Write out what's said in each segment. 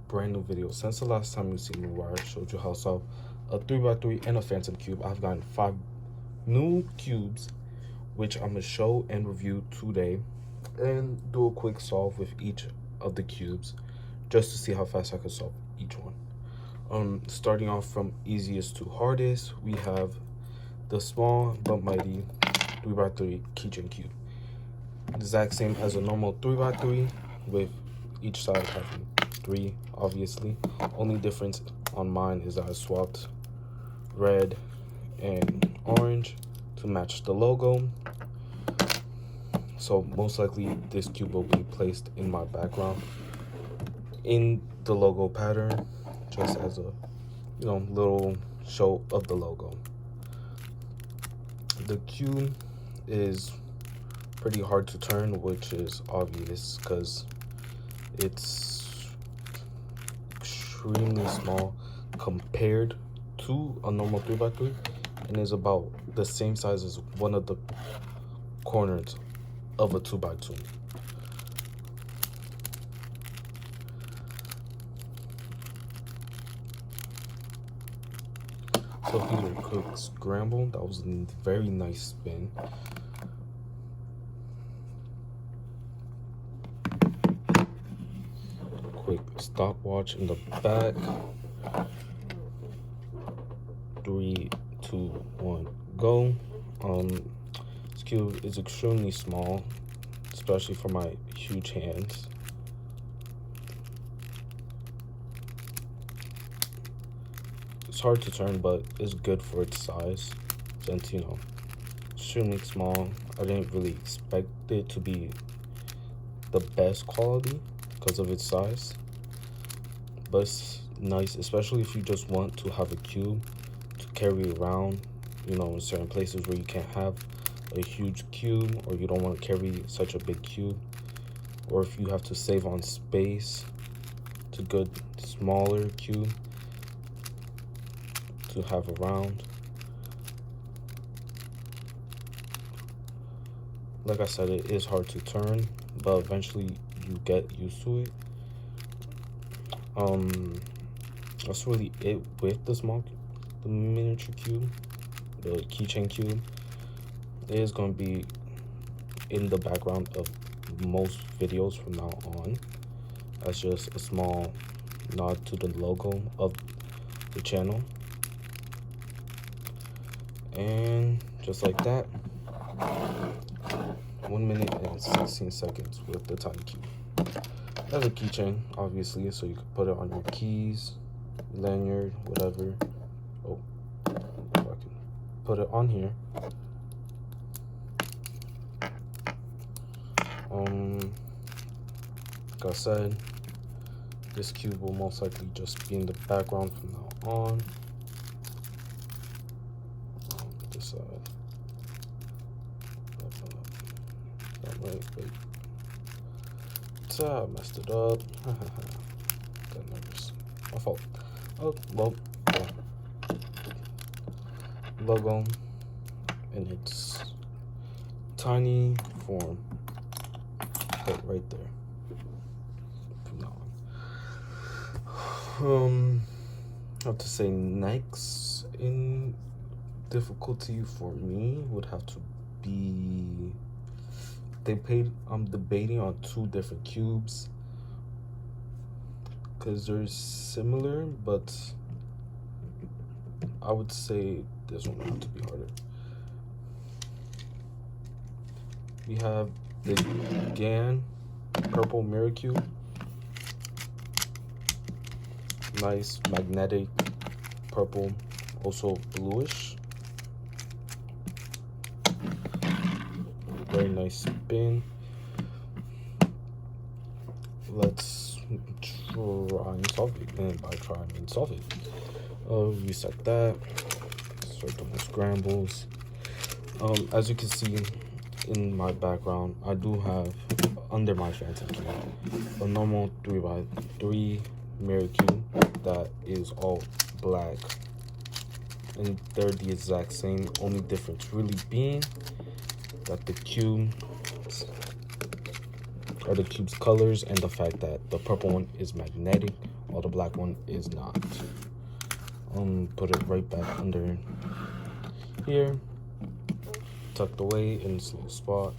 brand new video. Since the last time you seen me where I showed you how to solve a 3x3 and a phantom cube, I've gotten 5 new cubes, which I'm gonna show and review today and do a quick solve with each of the cubes just to see how fast I can solve each one. Starting off from easiest to hardest, we have the small but mighty 3x3 keychain cube. Exact same as a normal 3x3 with each side having 3, obviously. Only difference on mine is that I swapped red and orange to match the logo. So most likely this cube will be placed in my background in the logo pattern, just as a little show of the logo. The cube is pretty hard to turn, which is obvious because it's extremely small compared to a normal 3x3 and is about the same size as one of the corners of a 2x2. So here's a quick scramble. That was a very nice spin. Quick stopwatch in the back. 3, 2, 1, go. This cube is extremely small, especially for my huge hands. It's hard to turn, but it's good for its size, since extremely small. I didn't really expect it to be the best quality because of its size, but it's nice, especially if you just want to have a cube to carry around, in certain places where you can't have a huge cube, or you don't want to carry such a big cube, or if you have to save on space, it's a good smaller cube to have around. Like I said, it is hard to turn, but eventually you get used to it. That's really it with the miniature cube, the keychain cube. It is going to be in the background of most videos from now on. That's just a small nod to the logo of the channel. And just like that, 1 minute and 16 seconds with the tiny cube. That's a keychain, obviously, so you can put it on your keys, lanyard, whatever. Oh, if I can put it on here. Like I said, this cube will most likely just be in the background from now on. This side. Wait. I messed it up. Got nervous. My fault. Oh, well, yeah. Logo in its tiny form. Right there. From now on. I have to say next in difficulty for me would have to be. I'm debating on 2 different cubes because they're similar, but I would say this one would have to be harder. We have the GAN purple mirror cube. Nice magnetic purple, also bluish. Very nice spin. Let's try and solve it. And by try and solve it, reset that. Start doing scrambles. As you can see in my background, I do have under my phantom cube a normal 3x3 mirror cube that is all black, and they're the exact same. Only difference really being that the cube are the cube's colors and the fact that the purple one is magnetic while the black one is not. Put it right back under here, tucked away in this little spot.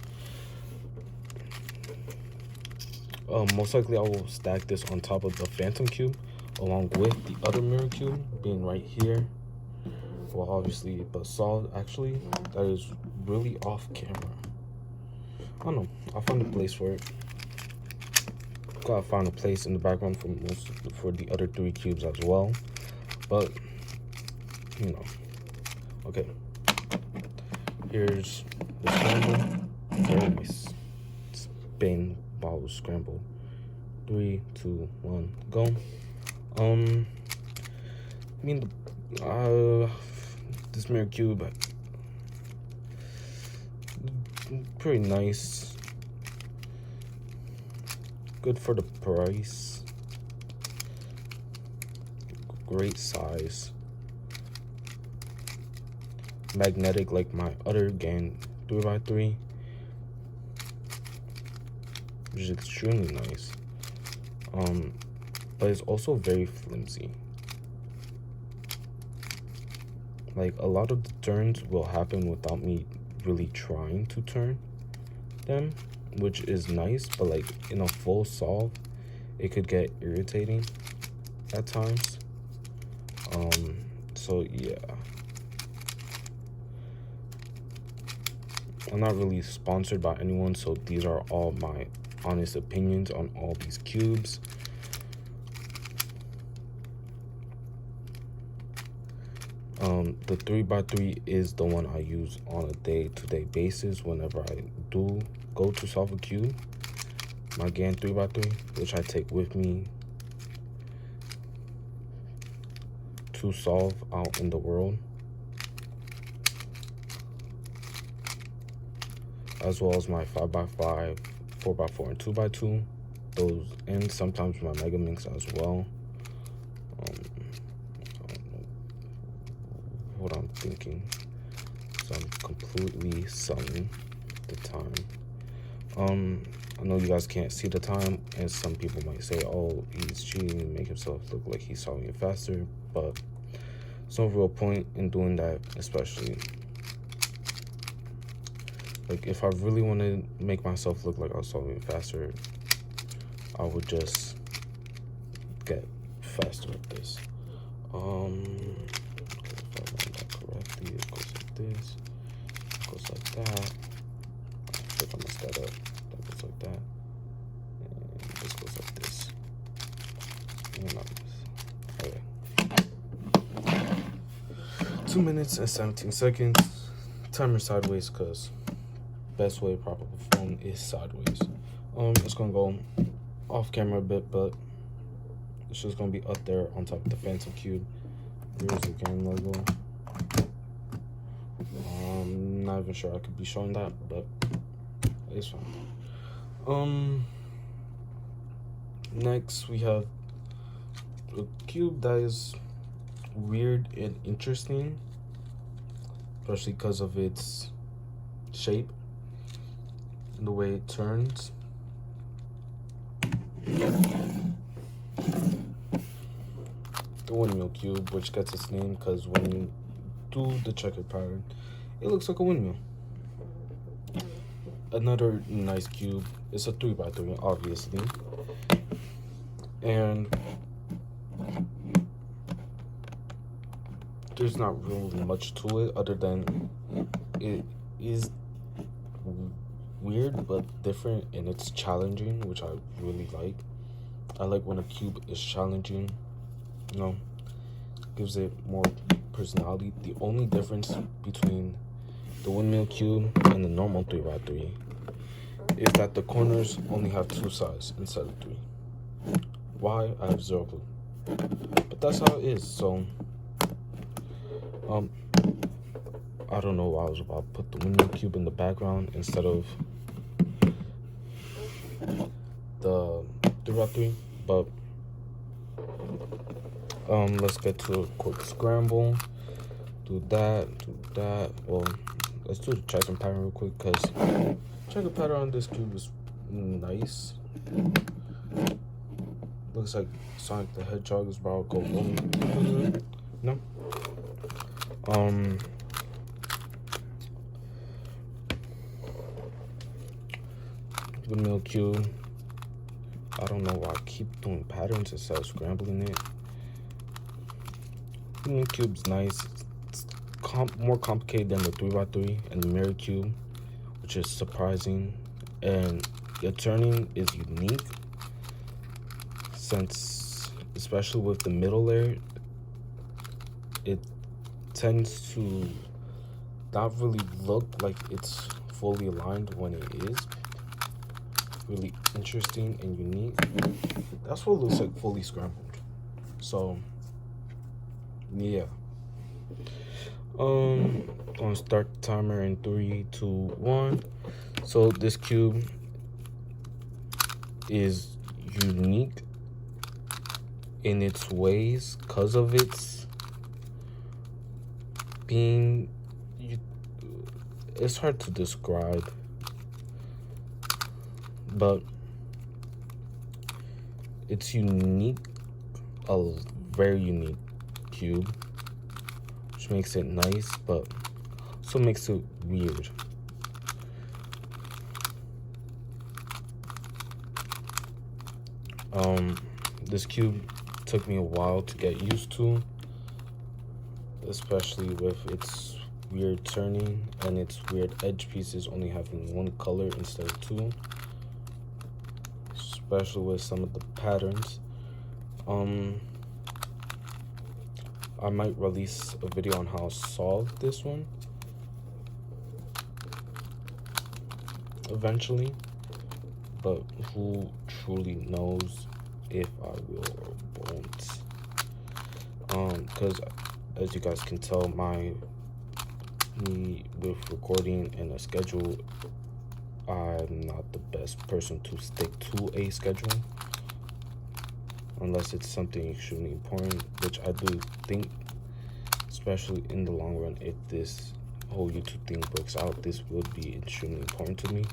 Most likely I will stack this on top of the Phantom Cube along with the other mirror cube being right here. Well, obviously, but solid actually, that is really off camera. I don't know, I'll find a place for it. Gotta find a place in the background for the other 3 cubes as well, but you know. Okay, here's the scramble. Very nice Spain bottle scramble. 3, 2, 1, go. I mean, this mirror cube, pretty nice. Good for the price. Great size. Magnetic like my other Gan 3x3, which is extremely nice. But it's also very flimsy. Like, a lot of the turns will happen without me really trying to turn them, which is nice, but like in a full solve, it could get irritating at times. So yeah. I'm not really sponsored by anyone, so these are all my honest opinions on all these cubes. The 3x3 is the one I use on a day-to-day basis whenever I do go to solve a cube. My Gan 3x3, which I take with me to solve out in the world, as well as my 5x5, 4x4, and 2x2. Those, and sometimes my Mega Minx as well. I don't know what I'm thinking, so I'm completely selling the time. I know you guys can't see the time, and some people might say, oh, he's cheating and make himself look like he's solving it faster, but there's no real point in doing that, especially like if I really want to make myself look like I was solving it faster, I would just get faster at this. If I run that correctly, it goes like this, it goes like that. I think I messed that up. That goes like that, and this goes like this. And not this. Okay. 2 minutes and 17 seconds. Timer sideways, cause best way to proper perform is sideways. It's gonna go off camera a bit, but it's just gonna be up there on top of the Phantom Cube. Here's the Gan logo. Not even sure I could be showing that, but it's fine. Next we have a cube that is weird and interesting, especially because of its shape and the way it turns. The windmill cube, which gets its name because when you do the checkered pattern, it looks like a windmill. Another nice cube. It's a 3x3, obviously, and there's not really much to it other than it is weird but different, and it's challenging, which I really like. I like when a cube is challenging, you know, gives it more personality. The only difference between the windmill cube and the normal 3x3 is that the corners only have 2 sides instead of 3. Why? I have 0 clue, but that's how it is. So I don't know why I was about to put the windmill cube in the background instead of the 3x3, but let's get to a quick scramble. Do that. Well, let's do the checking pattern real quick, because checking pattern on this cube is nice. looks like Sonic the Hedgehog is about to go rolling. No. Vanilla cube. I don't know why I keep doing patterns instead of scrambling it. Vanilla cube's nice. It's more complicated than the 3x3 and the mirror cube, which is surprising. And the turning is unique, since especially with the middle layer, it tends to not really look like it's fully aligned when it is. Really interesting and unique. That's what it looks like fully scrambled. So yeah. Gonna start the timer in 3, 2, 1. So this cube is unique in its ways because of its being, it's hard to describe, but it's unique, a very unique cube, which makes it nice, but also makes it weird. This cube took me a while to get used to, especially with its weird turning and its weird edge pieces only having one color instead of two, especially with some of the patterns. I might release a video on how to solve this one eventually, but who truly knows if I will or won't. Because as you guys can tell, me with recording and a schedule, I'm not the best person to stick to a schedule unless it's something extremely important, which I do think, especially in the long run, if this whole YouTube thing works out, this would be extremely important to me.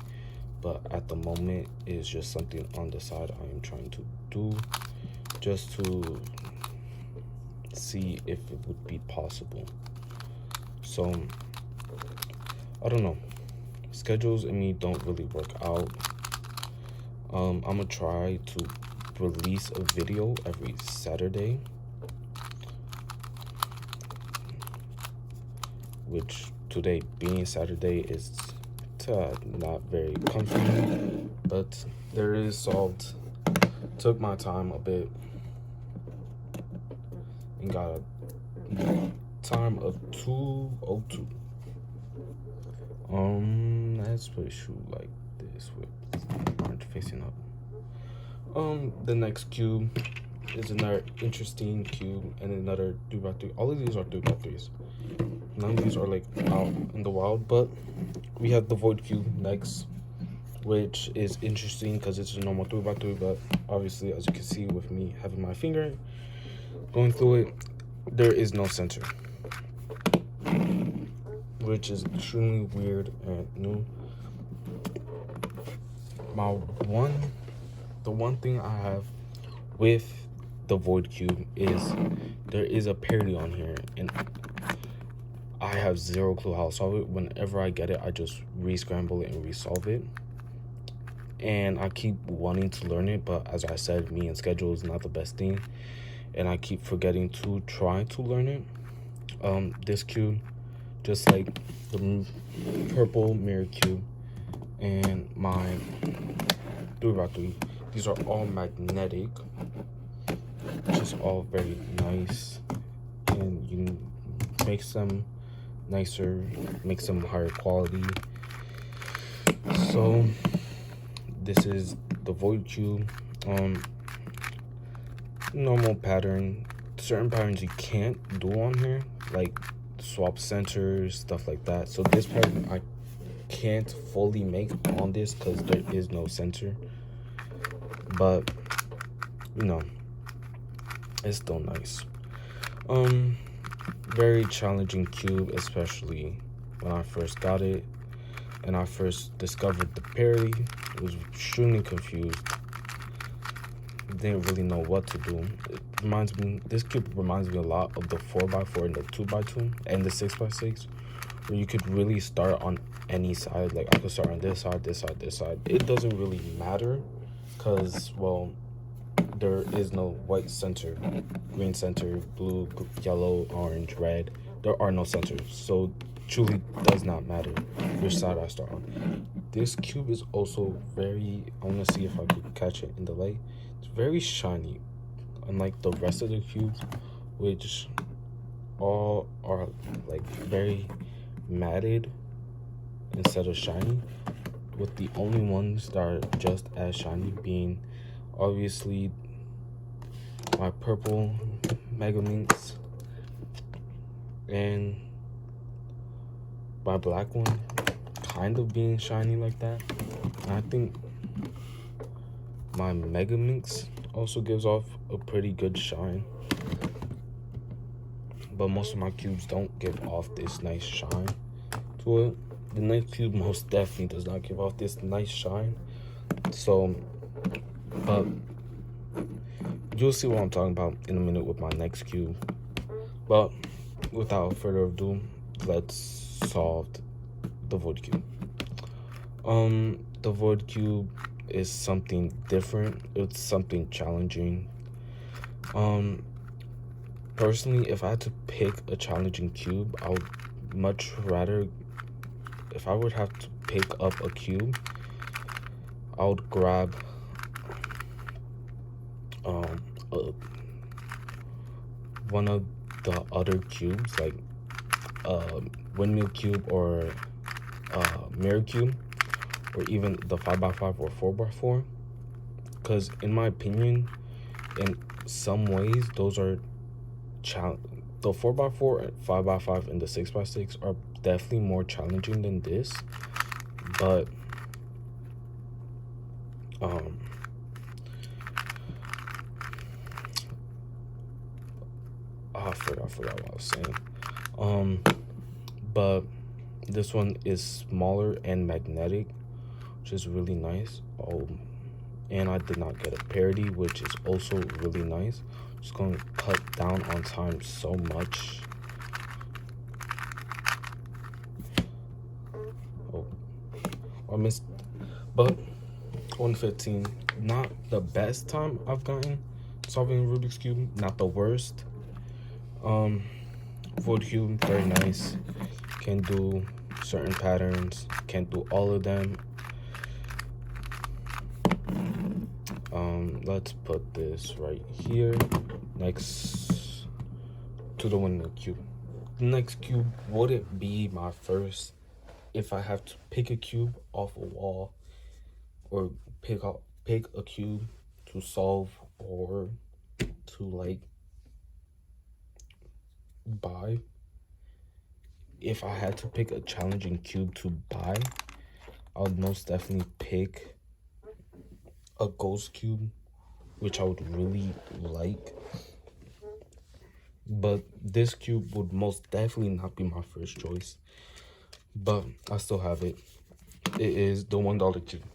But at the moment, it's just something on the side I am trying to do just to see if it would be possible. So I don't know, schedules and me don't really work out. I'm gonna try to release a video every Saturday, which today being Saturday is not very comfortable, but there is solved. Took my time a bit and got a time of 2:02. Let's put a shoe like this with orange facing up. The next cube is another interesting cube and another 3x3. All of these are 3x3s. None of these are like out in the wild, but we have the void cube next, which is interesting because it's a normal 3x3, but obviously, as you can see with me having my finger going through it, there is no center, which is extremely weird and new. The one thing I have with the void cube is there is a parity on here, and I have zero clue how to solve it. Whenever I get it, I just re-scramble it and resolve it. And I keep wanting to learn it, but as I said, me and schedule is not the best thing, and I keep forgetting to try to learn it. This cube, just like the purple mirror cube and my 3x3, these are all magnetic, which is all very nice, and you makes them nicer, makes them higher quality. So this is the void cube. Normal pattern. Certain patterns you can't do on here, like swap centers, stuff like that. So this pattern I can't fully make on this because there is no center, but you know, it's still nice. Very challenging cube, especially when I first got it and I first discovered the parity. I was extremely confused, didn't really know what to do. This cube reminds me a lot of the 4x4 and the 2x2 and the 6x6, where you could really start on any side. Like I could start on this side, this side, this side. It doesn't really matter because, well, there is no white center, green center, blue, yellow, orange, red. There are no centers, so truly does not matter which side I start on. This cube is also very, I want to see if I could catch it in the light. It's very shiny, unlike the rest of the cubes, which all are like very matted instead of shiny, with the only ones that are just as shiny being obviously my purple Mega Minx and my black one kind of being shiny like that. And I think my Mega Minx also gives off a pretty good shine, but most of my cubes don't give off this nice shine to it. The next cube most definitely does not give off this nice shine. So, but you'll see what I'm talking about in a minute with my next cube. But without further ado, let's solve the Void Cube. The Void Cube is something different. It's something challenging. Personally, if I had to pick a challenging cube, I would much rather, if I would have to pick up a cube, I would grab one of the other cubes, like windmill cube or mirror cube, or even the 5x5 or 4x4, because in my opinion, in some ways, those are the 4x4, 5x5, and the 6x6 are definitely more challenging than this. But I forgot what I was saying. But this one is smaller and magnetic, which is really nice. And I did not get a parity, which is also really nice. Just going to cut down on time so much. Oh, I missed, but 1:15, not the best time I've gotten solving Rubik's Cube, not the worst. Void Cube, very nice. Can do certain patterns, can't do all of them. Let's put this right here next to the windmill cube. The next cube wouldn't be my first if I have to pick a cube off a wall, or pick a cube to solve, or to like buy. If I had to pick a challenging cube to buy, I would most definitely pick a ghost cube, which I would really like. But this cube would most definitely not be my first choice, but I still have it. It is the $1 cube,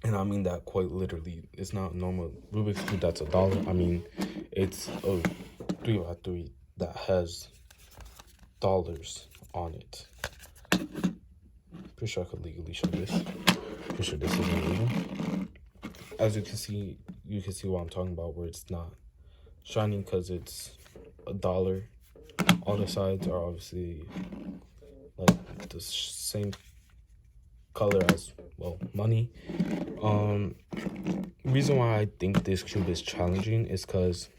and I mean that quite literally. It's not normal Rubik's Cube that's $1. I mean, it's a 3x3 that has dollars on it. Pretty sure I could legally show this. Pretty sure this isn't illegal. As you can see what I'm talking about, where it's not shining because it's $1. All the sides are obviously like the same color as, well, money. Reason why I think this cube is challenging is because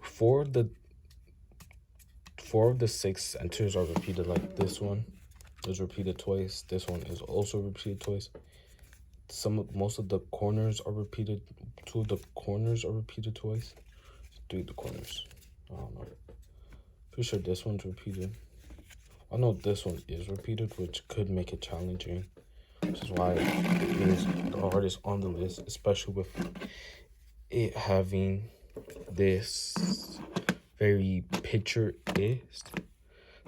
four of the 6 centers are repeated. Like this one is repeated twice. This one is also repeated twice. Most of the corners are repeated. 2 of the corners are repeated twice. 3 of the corners, I don't know. Pretty sure this one's repeated. I know this one is repeated, which could make it challenging, which is why it is the hardest on the list, especially with it having this very picture-ish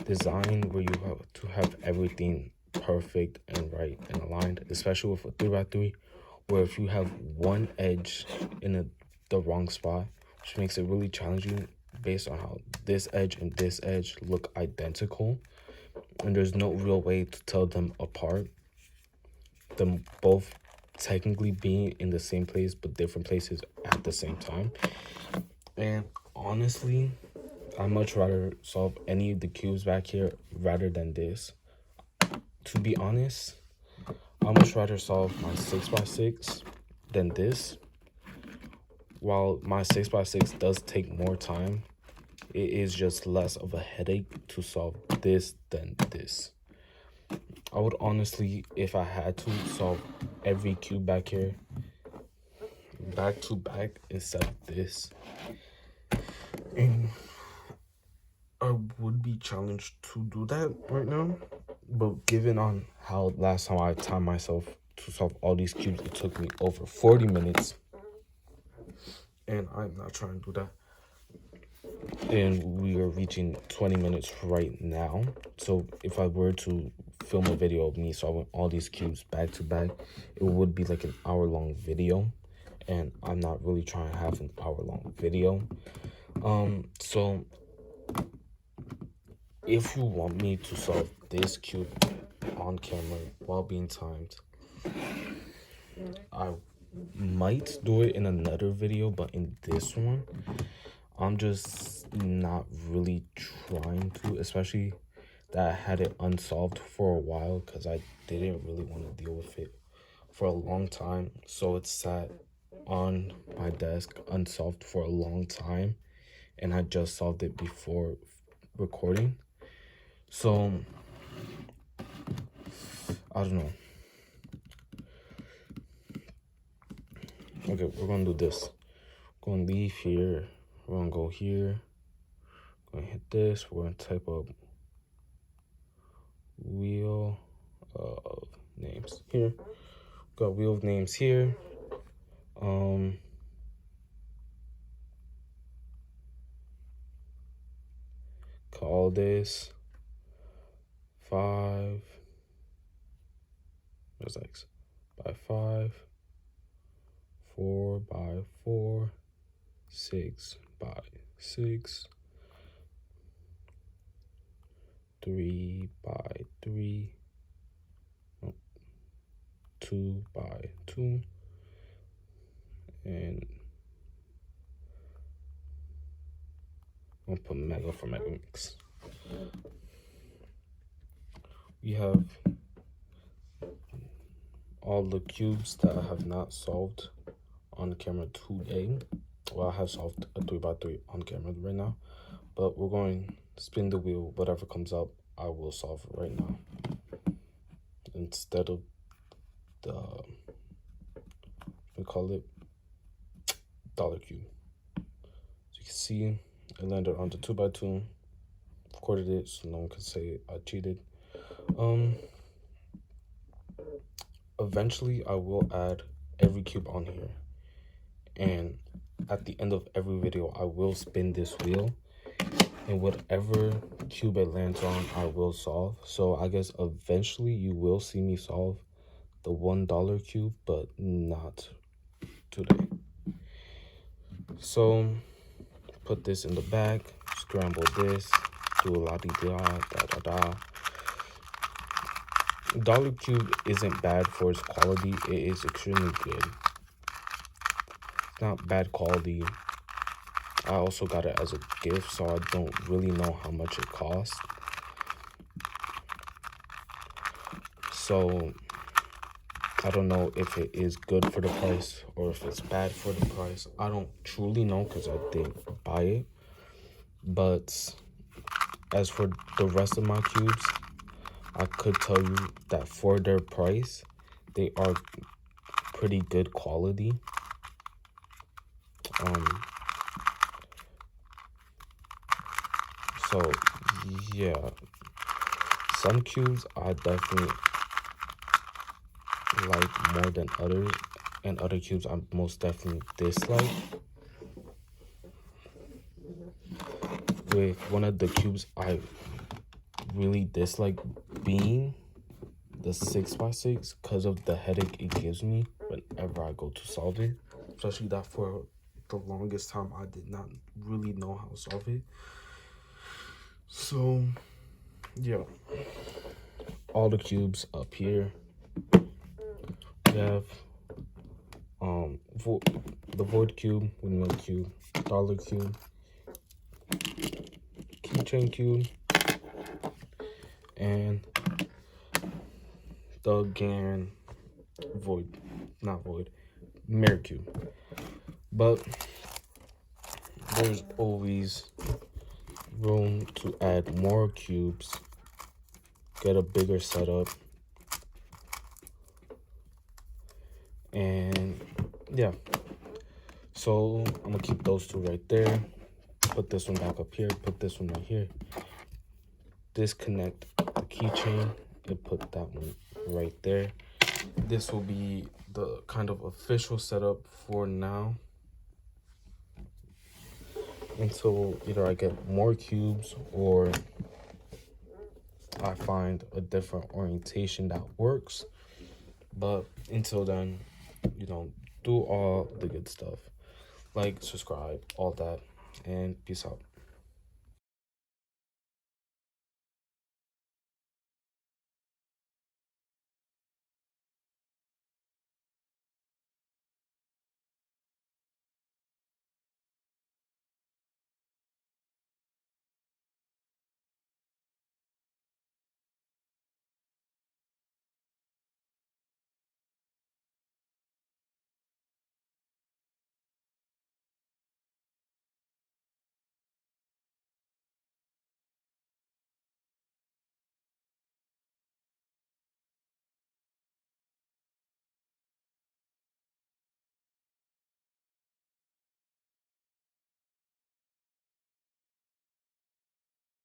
design where you have to have everything perfect and right and aligned, especially with a 3x3 where if you have one edge in the wrong spot, which makes it really challenging based on how this edge and this edge look identical, and there's no real way to tell them apart, them both technically being in the same place but different places at the same time. And honestly, I'd much rather solve any of the cubes back here rather than this. To be honest, I'd much rather solve my 6x6 than this. While my 6x6 does take more time, it is just less of a headache to solve this than this. I would honestly, if I had to, solve every cube back here back to back instead of this. And I would be challenged to do that right now, but given on how last time I timed myself to solve all these cubes, it took me over 40 minutes, and I'm not trying to do that. And we are reaching 20 minutes right now, so if I were to film a video of me solving all these cubes back to back, it would be like an hour-long video, and I'm not really trying to have an hour-long video. So if you want me to solve this cube on camera while being timed, I might do it in another video, but in this one, I'm just not really trying to, especially that I had it unsolved for a while because I didn't really want to deal with it for a long time. So it sat on my desk unsolved for a long time, and I just solved it before recording. So I don't know. Okay, we're gonna do this. We're gonna leave here. We're gonna go here. We're gonna hit this. We're gonna type up wheel of names here. Got wheel of names here. Call this 5 what's X by 5, 4 by 4, 6 by 6, 3 by 3, 2 by 2, and I'm gonna put mega for mega mix. We have all the cubes that I have not solved on camera today. Well, I have solved a 3x3 on camera right now, but we're going to spin the wheel. Whatever comes up, I will solve it right now instead of the, we call it dollar cube. So you can see it landed on the 2x2. Recorded it so no one can say I cheated. Eventually I will add every cube on here, and at the end of every video I will spin this wheel, and whatever cube it lands on I will solve. So I guess eventually you will see me solve the $1 cube, but not today. So put this in the bag, scramble this, do a la-di-da, Dollar cube isn't bad for its quality. It is extremely good. It's not bad quality. I also got it as a gift, so I don't really know how much it cost. So I don't know if it is good for the price or if it's bad for the price. I don't truly know because I didn't buy it. But as for the rest of my cubes, I could tell you that for their price, they are pretty good quality. So yeah, some cubes I definitely like more than others, and other cubes I most definitely dislike. With one of the cubes I really dislike being the 6x6 because of the headache it gives me whenever I go to solve it. Especially that for the longest time I did not really know how to solve it. So yeah, all the cubes up here. We have the void cube, windmill cube, dollar cube, keychain cube, and the Garen mirror cube. But there's always room to add more cubes, get a bigger setup, and yeah. So I'm gonna keep those two right there, put this one back up here, put this one right here, disconnect the keychain and put that one right there. This will be the kind of official setup for now, until either I get more cubes or I find a different orientation that works. But until then, do all the good stuff. Like, subscribe, all that, and peace out.